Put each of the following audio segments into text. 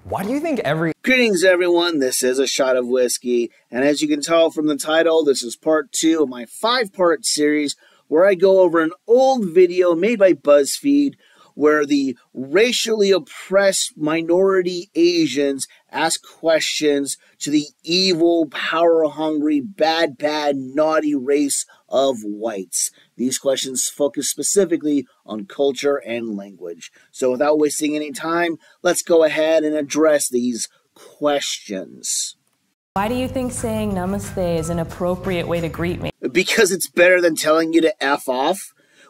Why do you think every... Greetings, everyone. This is A Shot of Whiskey, and as you can tell from the title, this is part 2 of my 5-part series where I go over an old video made by BuzzFeed where the racially oppressed minority Asians ask questions to the evil, power-hungry, bad, naughty race of whites. These questions focus specifically on culture and language. So without wasting any time, let's go ahead and address these questions. Why do you think saying namaste is an appropriate way to greet me? Because it's better than telling you to F off,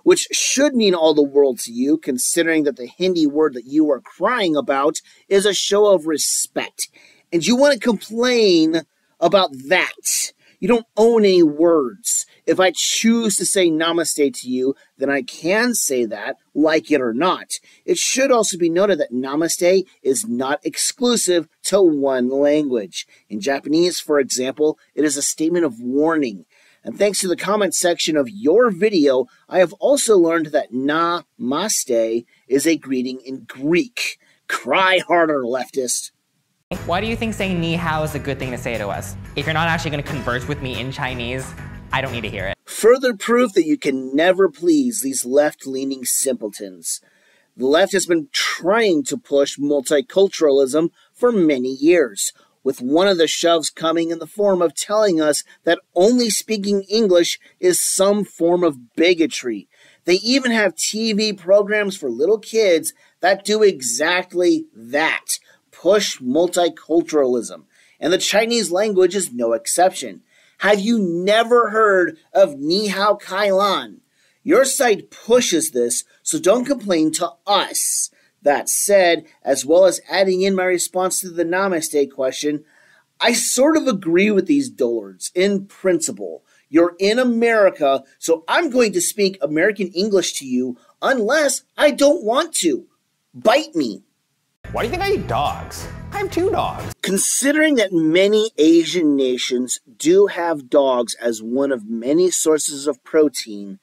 which should mean all the world to you, considering that the Hindi word that you are crying about is a show of respect. And you want to complain about that. You don't own any words. If I choose to say namaste to you, then I can say that, like it or not. It should also be noted that namaste is not exclusive to one language. In Japanese, for example, it is a statement of warning. And thanks to the comment section of your video, I have also learned that namaste is a greeting in Greek. Cry harder, leftist. Why do you think saying ni hao is a good thing to say to us? If you're not actually going to converse with me in Chinese, I don't need to hear it. Further proof that you can never please these left-leaning simpletons. The left has been trying to push multiculturalism for many years, with one of the shoves coming in the form of telling us that only speaking English is some form of bigotry. They even have TV programs for little kids that do exactly that. Push multiculturalism, and the Chinese language is no exception. Have you never heard of Ni Hao Kai Lan? Your site pushes this, so don't complain to us. That said, as well as adding in my response to the namaste question, I sort of agree with these dullards in principle. You're in America, so I'm going to speak American English to you unless I don't want to. Bite me. Why do you think I eat dogs? I have 2 dogs. Considering that many Asian nations do have dogs as one of many sources of protein,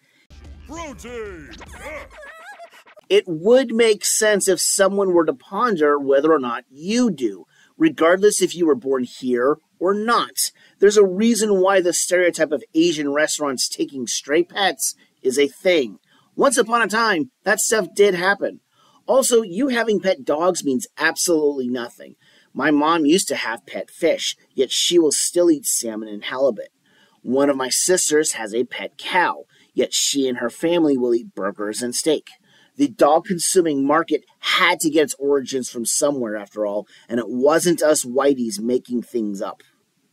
it would make sense if someone were to ponder whether or not you do, regardless if you were born here or not. There's a reason why the stereotype of Asian restaurants taking stray pets is a thing. Once upon a time, that stuff did happen. Also, you having pet dogs means absolutely nothing. My mom used to have pet fish, yet she will still eat salmon and halibut. One of my sisters has a pet cow, yet she and her family will eat burgers and steak. The dog-consuming market had to get its origins from somewhere, after all, and it wasn't us whiteys making things up.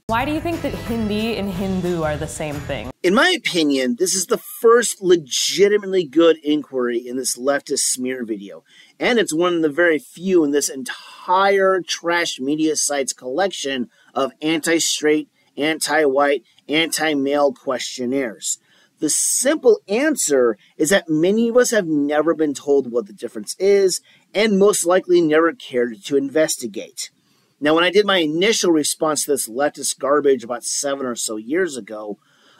Why do you think that Hindi and Hindu are the same thing? In my opinion, this is the first legitimately good inquiry in this leftist smear video, and it's one of the very few in this entire trash media site's collection of anti-straight, anti-white, anti-male questionnaires. The simple answer is that many of us have never been told what the difference is, and most likely never cared to investigate. Now, when I did my initial response to this leftist garbage about 7 or so years ago,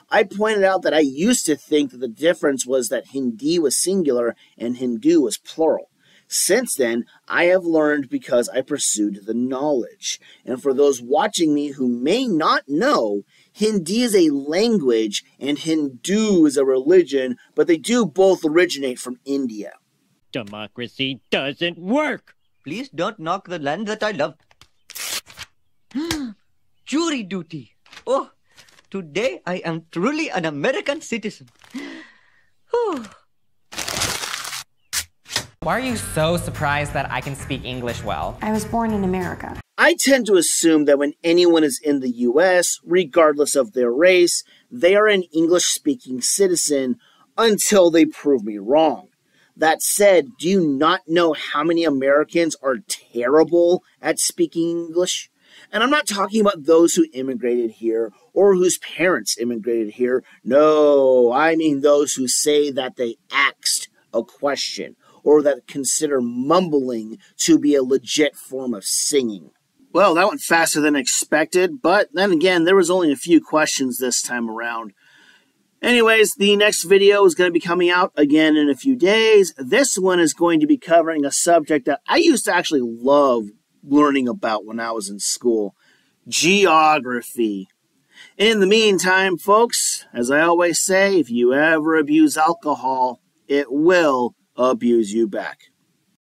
I pointed out that I used to think that the difference was that Hindi was singular and Hindu was plural. Since then, I have learned because I pursued the knowledge. And for those watching me who may not know, Hindi is a language and Hindu is a religion, but they do both originate from India. Democracy doesn't work! Please don't knock the land that I love. Jury duty. Oh, today I am truly an American citizen. Why are you so surprised that I can speak English well? I was born in America. I tend to assume that when anyone is in the U.S., regardless of their race, they are an English-speaking citizen until they prove me wrong. That said, do you not know how many Americans are terrible at speaking English? And I'm not talking about those who immigrated here or whose parents immigrated here. No, I mean those who say that they asked a question or that consider mumbling to be a legit form of singing. Well, that went faster than expected, but then again, there was only a few questions this time around. Anyways, the next video is going to be coming out again in a few days. This one is going to be covering a subject that I used to actually love learning about when I was in school. Geography. In the meantime, folks, as I always say, if you ever abuse alcohol, it will abuse you back.